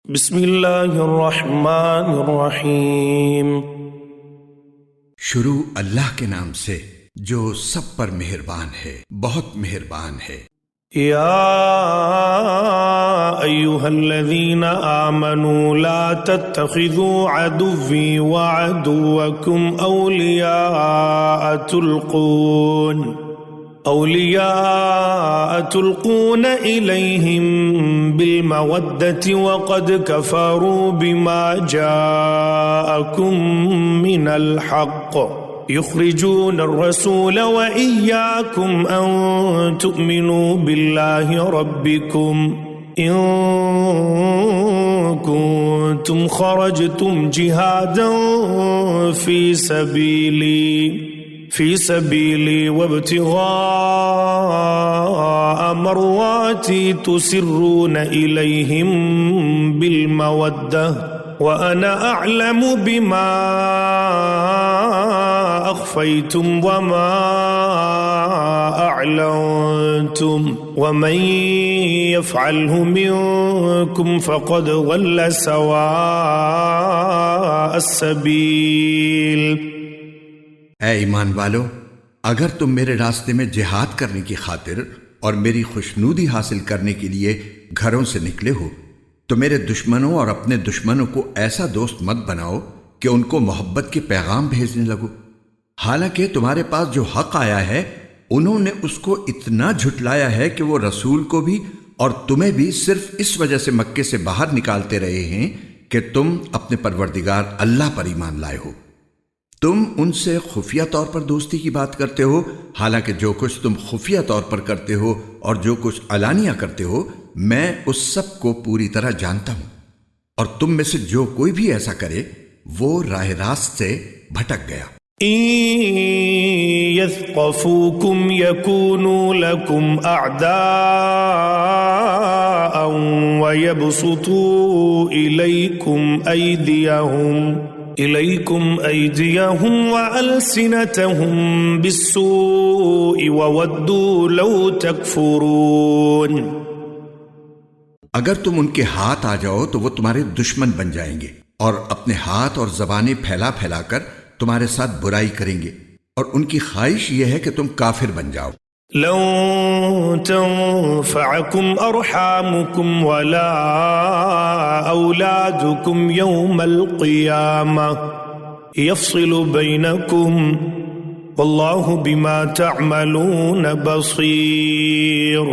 بسم اللہ الرحمن الرحیم۔ شروع اللہ کے نام سے جو سب پر مہربان ہے، بہت مہربان ہے۔ یا ایہا الذین آمنوا لا تتخذوا عدوی وعدوکم اولیاء تلقون الیہم بالمودة وقد کفروا بما جاءکم من الحق يخرجون الرسول وإياكم أن تؤمنوا بالله ربكم إن كنتم خرجتم جهادا في سبيلي وابتغاء مرضاتي تسرون إليهم بالمودة وأنا أعلم بما أخفيتم وما أعلنتم ومن يفعله منكم فقد ضل سواء السبيل۔ اے ایمان والو، اگر تم میرے راستے میں جہاد کرنے کی خاطر اور میری خوشنودی حاصل کرنے کے لیے گھروں سے نکلے ہو تو میرے دشمنوں اور اپنے دشمنوں کو ایسا دوست مت بناؤ کہ ان کو محبت کے پیغام بھیجنے لگو، حالانکہ تمہارے پاس جو حق آیا ہے انہوں نے اس کو اتنا جھٹلایا ہے کہ وہ رسول کو بھی اور تمہیں بھی صرف اس وجہ سے مکے سے باہر نکالتے رہے ہیں کہ تم اپنے پروردگار اللہ پر ایمان لائے ہو۔ تم ان سے خفیہ طور پر دوستی کی بات کرتے ہو، حالانکہ جو کچھ تم خفیہ طور پر کرتے ہو اور جو کچھ علانیہ کرتے ہو میں اس سب کو پوری طرح جانتا ہوں، اور تم میں سے جو کوئی بھی ایسا کرے وہ راہ راست سے بھٹک گیا۔ إن يثقفوكم يكونوا لكم أعداء ويبسطوا إليكم أيديهم وألسنتهم بالسوء وودوا لو تكفرون۔ اگر تم ان کے ہاتھ آ جاؤ تو وہ تمہارے دشمن بن جائیں گے اور اپنے ہاتھ اور زبانیں پھیلا پھیلا کر تمہارے ساتھ برائی کریں گے، اور ان کی خواہش یہ ہے کہ تم کافر بن جاؤ۔ لن تنفعكم أرحامكم ولا أولادكم يوم القيامة يفصل بينكم والله بما تعملون بصير۔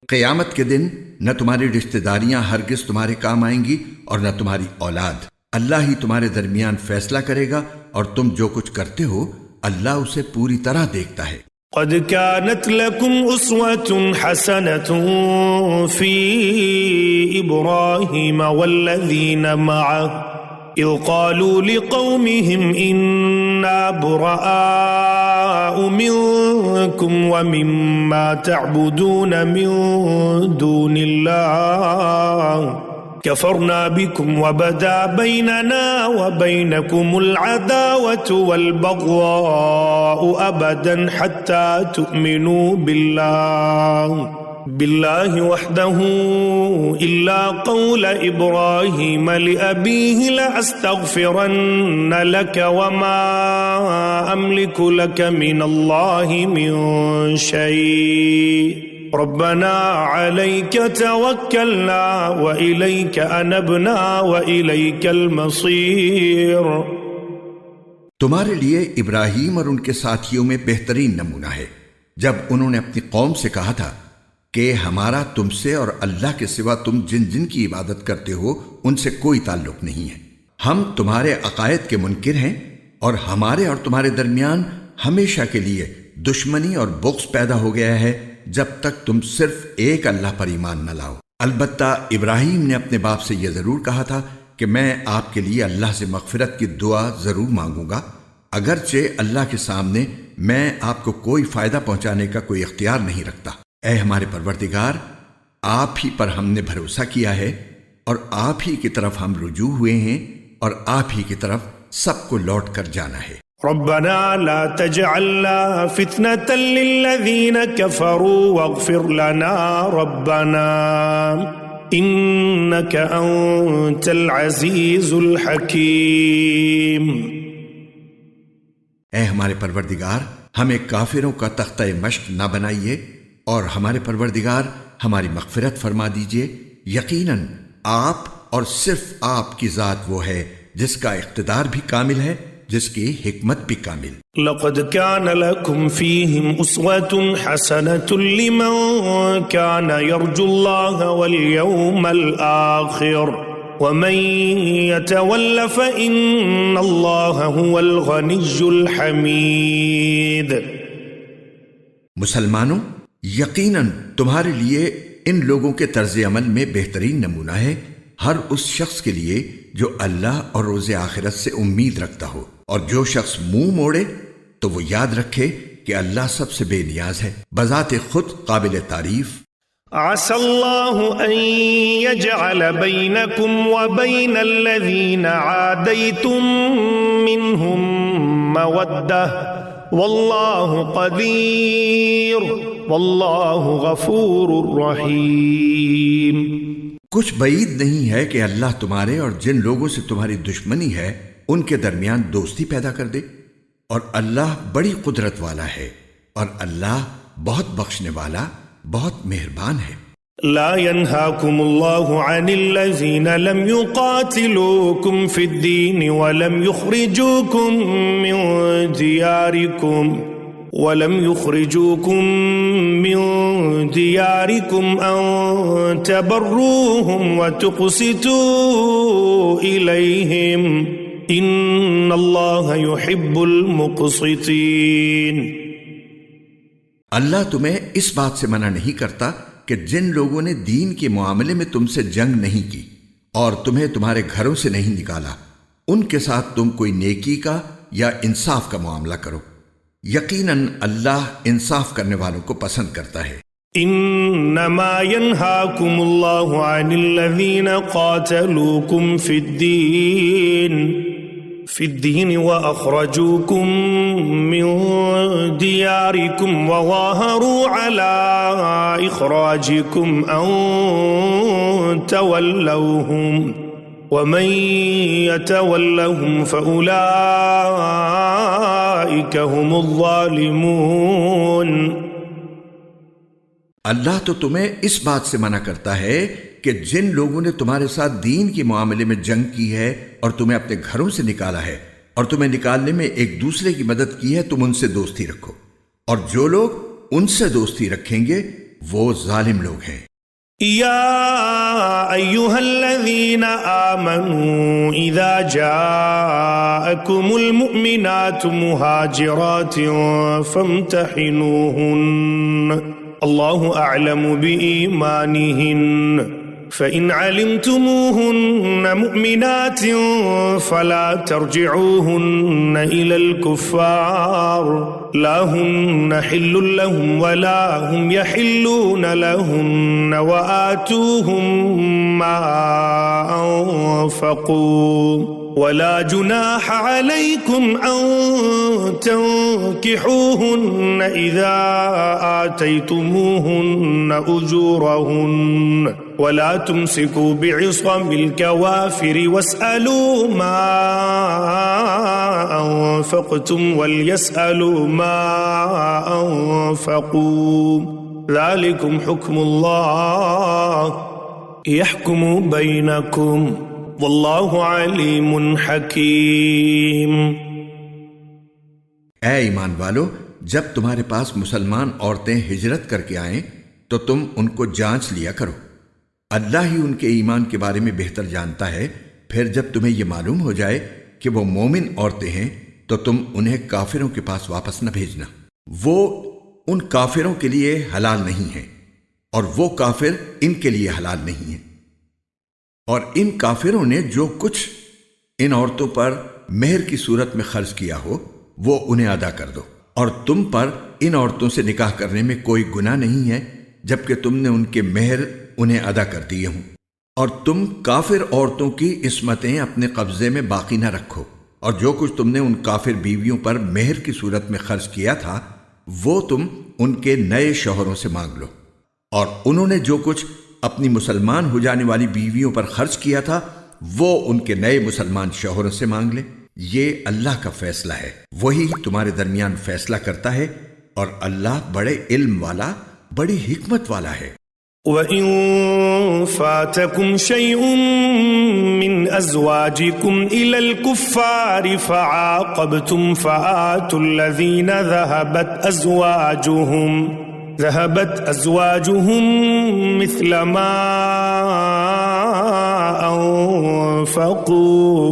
قیامت کے دن نہ تمہاری رشتہ داریاں ہرگز تمہارے کام آئیں گی اور نہ تمہاری اولاد، اللہ ہی تمہارے درمیان فیصلہ کرے گا، اور تم جو کچھ کرتے ہو اللہ اسے پوری طرح دیکھتا ہے۔ قد كانت لكم أسوة حسنة في إبراهيم والذين معه إذ قالوا لقومهم إنا براء منكم ومما تعبدون من دون الله كفرنا بكم وبدا بيننا وبينكم العداوة والبغضاء أبدا حتى تؤمنوا بالله وحده إلا قول إبراهيم لأبيه لأستغفرن لك وما أملك لك من الله من شيء ربنا عليك توكلنا وإليك أنبنا وإليك المصير۔ تمہارے لیے ابراہیم اور ان کے ساتھیوں میں بہترین نمونہ ہے جب انہوں نے اپنی قوم سے کہا تھا کہ ہمارا تم سے اور اللہ کے سوا تم جن جن کی عبادت کرتے ہو ان سے کوئی تعلق نہیں ہے، ہم تمہارے عقائد کے منکر ہیں اور ہمارے اور تمہارے درمیان ہمیشہ کے لیے دشمنی اور بغض پیدا ہو گیا ہے جب تک تم صرف ایک اللہ پر ایمان نہ لاؤ۔ البتہ ابراہیم نے اپنے باپ سے یہ ضرور کہا تھا کہ میں آپ کے لیے اللہ سے مغفرت کی دعا ضرور مانگوں گا، اگرچہ اللہ کے سامنے میں آپ کو کوئی فائدہ پہنچانے کا کوئی اختیار نہیں رکھتا۔ اے ہمارے پروردگار، آپ ہی پر ہم نے بھروسہ کیا ہے اور آپ ہی کی طرف ہم رجوع ہوئے ہیں اور آپ ہی کی طرف سب کو لوٹ کر جانا ہے۔ ربنا لا تجعلنا فتنة للذين كفروا واغفر لنا ربنا إنك أنت العزيز الحكيم. اے ہمارے پروردگار، ہمیں کافروں کا تختہ مشق نہ بنائیے، اور ہمارے پروردگار ہماری مغفرت فرما دیجئے. یقیناً آپ اور صرف آپ کی ذات وہ ہے جس کا اقتدار بھی کامل ہے، جس کی حکمت بھی کامل. لقد كان لكم فيهم أسوة حسنة لمن كان يرجو الله واليوم الآخر ومن يتول فإن الله هو الغني الحميد. مسلمانوں، یقیناً تمہارے لیے ان لوگوں کے طرز عمل میں بہترین نمونہ ہے ہر اس شخص کے لیے جو اللہ اور روز آخرت سے امید رکھتا ہو، اور جو شخص منہ موڑے تو وہ یاد رکھے کہ اللہ سب سے بے نیاز ہے، بذات خود قابل تعریف. عسى الله أن يجعل بينكم وبين الذين عاديتم منهم مودة والله قدير والله غفور رحيم. کچھ بعید نہیں ہے کہ اللہ تمہارے اور جن لوگوں سے تمہاری دشمنی ہے ان کے درمیان دوستی پیدا کر دے، اور اللہ بڑی قدرت والا ہے، اور اللہ بہت بخشنے والا، بہت مہربان ہے. لا ينهاكم الله عن الذين لم يقاتلوكم في الدين ولم يخرجوكم من دياركم أن تبروهم وتقسطوا إليهم إن الله يحب المقسطين. اللہ تمہیں اس بات سے منع نہیں کرتا کہ جن لوگوں نے دین کے معاملے میں تم سے جنگ نہیں کی اور تمہیں تمہارے گھروں سے نہیں نکالا، ان کے ساتھ تم کوئی نیکی کا یا انصاف کا معاملہ کرو. یقیناً اللہ انصاف کرنے والوں کو پسند کرتا ہے. انما ينهاكم الله عن الذين قاتلوكم في الدين واخرجوكم من دياركم وظاهروا على اخراجكم ان تولوهم ومن يتولهم فأولئك هم الظالمون. اللہ تو تمہیں اس بات سے منع کرتا ہے کہ جن لوگوں نے تمہارے ساتھ دین کے معاملے میں جنگ کی ہے اور تمہیں اپنے گھروں سے نکالا ہے اور تمہیں نکالنے میں ایک دوسرے کی مدد کی ہے، تم ان سے دوستی رکھو، اور جو لوگ ان سے دوستی رکھیں گے وہ ظالم لوگ ہیں. يا أيها الذين آمنوا إذا جاءكم المؤمنات مهاجرات فامتحنوهن الله أعلم بإيمانهن فإن علمتموهن مؤمنات فلا ترجعوهن إلى الكفار لا هن حل لهم ولا هم يحلون لهن وآتوهم ما أنفقوا ولا جناح عليكم أن تنكحوهن إذا آتيتموهن أجورهن ولا تمسكوا بعصم الكوافر واسألوا ما أنفقتم وليسألوا ما أنفقوا ذلكم حكم الله يحكم بينكم واللہ علیم حکیم. اے ایمان والو، جب تمہارے پاس مسلمان عورتیں ہجرت کر کے آئیں تو تم ان کو جانچ لیا کرو، اللہ ہی ان کے ایمان کے بارے میں بہتر جانتا ہے. پھر جب تمہیں یہ معلوم ہو جائے کہ وہ مومن عورتیں ہیں تو تم انہیں کافروں کے پاس واپس نہ بھیجنا، وہ ان کافروں کے لیے حلال نہیں ہیں اور وہ کافر ان کے لیے حلال نہیں ہیں. اور ان کافروں نے جو کچھ ان عورتوں پر مہر کی صورت میں خرچ کیا ہو وہ انہیں ادا کر دو، اور تم پر ان عورتوں سے نکاح کرنے میں کوئی گناہ نہیں ہے جبکہ تم نے ان کے مہر انہیں ادا کر دیے ہوں. اور تم کافر عورتوں کی عصمتیں اپنے قبضے میں باقی نہ رکھو، اور جو کچھ تم نے ان کافر بیویوں پر مہر کی صورت میں خرچ کیا تھا وہ تم ان کے نئے شوہروں سے مانگ لو، اور انہوں نے جو کچھ اپنی مسلمان ہو جانے والی بیویوں پر خرچ کیا تھا وہ ان کے نئے مسلمان شوہروں سے مانگ لے۔ یہ اللہ کا فیصلہ ہے، وہی تمہارے درمیان فیصلہ کرتا ہے، اور اللہ بڑے علم والا، بڑی حکمت والا ہے۔ وَإِن فَاتَكُمْ شَيْءٌ مِّنْ أَزْوَاجِكُمْ إِلَى الْكُفَّارِ فَعَاقَبْتُمْ فَآتُوا الَّذِينَ ذهبت أزواجهم مثل ما أنفقوا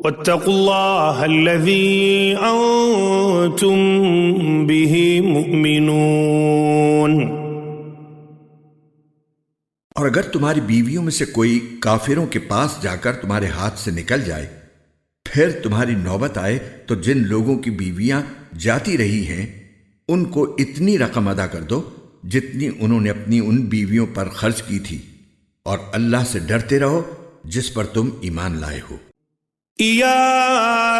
واتقوا الله الذي أنتم به مؤمنون۔ اور اگر تمہاری بیویوں میں سے کوئی کافروں کے پاس جا کر تمہارے ہاتھ سے نکل جائے، پھر تمہاری نوبت آئے تو جن لوگوں کی بیویاں جاتی رہی ہیں ان کو اتنی رقم ادا کر دو جتنی انہوں نے اپنی ان بیویوں پر خرچ کی تھی، اور اللہ سے ڈرتے رہو جس پر تم ایمان لائے ہو۔ یا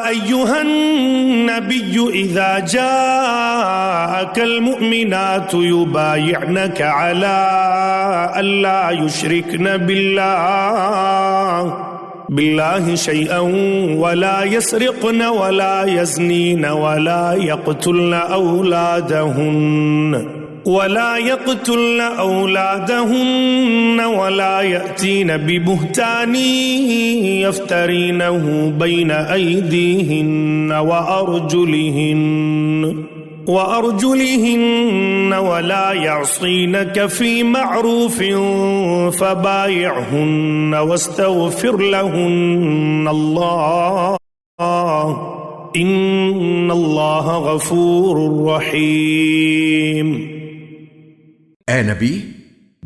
ایہا النبی اذا جاءک المؤمنات یبایعنک علی الا یشرکن باللہ شیئا ولا يسرقن ولا يزنين ولا يقتلن أولادهن ولا يأتين ببهتان يفترينه بين أيديهن وأرجلهن ولا يعصينك في معروف فبايعهن واستغفر لهن الله إن الله غفور رحيم۔ اے نبی،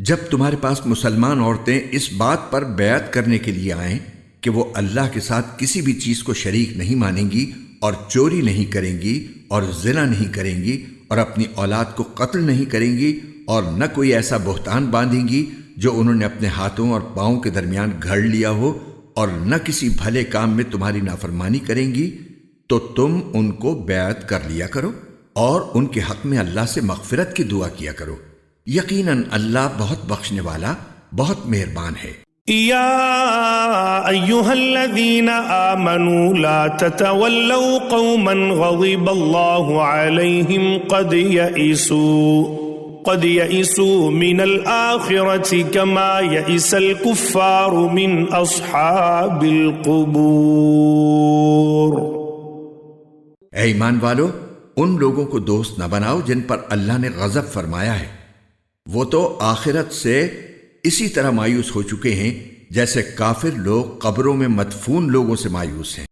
جب تمہارے پاس مسلمان عورتیں اس بات پر بیعت کرنے کے لیے آئیں کہ وہ اللہ کے ساتھ کسی بھی چیز کو شریک نہیں مانیں گی اور چوری نہیں کریں گی اور زنا نہیں کریں گی اور اپنی اولاد کو قتل نہیں کریں گی اور نہ کوئی ایسا بہتان باندھیں گی جو انہوں نے اپنے ہاتھوں اور پاؤں کے درمیان گھڑ لیا ہو، اور نہ کسی بھلے کام میں تمہاری نافرمانی کریں گی، تو تم ان کو بیعت کر لیا کرو اور ان کے حق میں اللہ سے مغفرت کی دعا کیا کرو، یقیناً اللہ بہت بخشنے والا، بہت مہربان ہے۔ یا ایہا الذین آمنوا لا تتولوا قوما غضب اللہ علیہم قد یئسوا من الآخرة کما یئس الکفار من اصحاب القبور۔ اے ایمان والو، ان لوگوں کو دوست نہ بناؤ جن پر اللہ نے غضب فرمایا ہے، وہ تو آخرت سے اسی طرح مایوس ہو چکے ہیں جیسے کافر لوگ قبروں میں مدفون لوگوں سے مایوس ہیں۔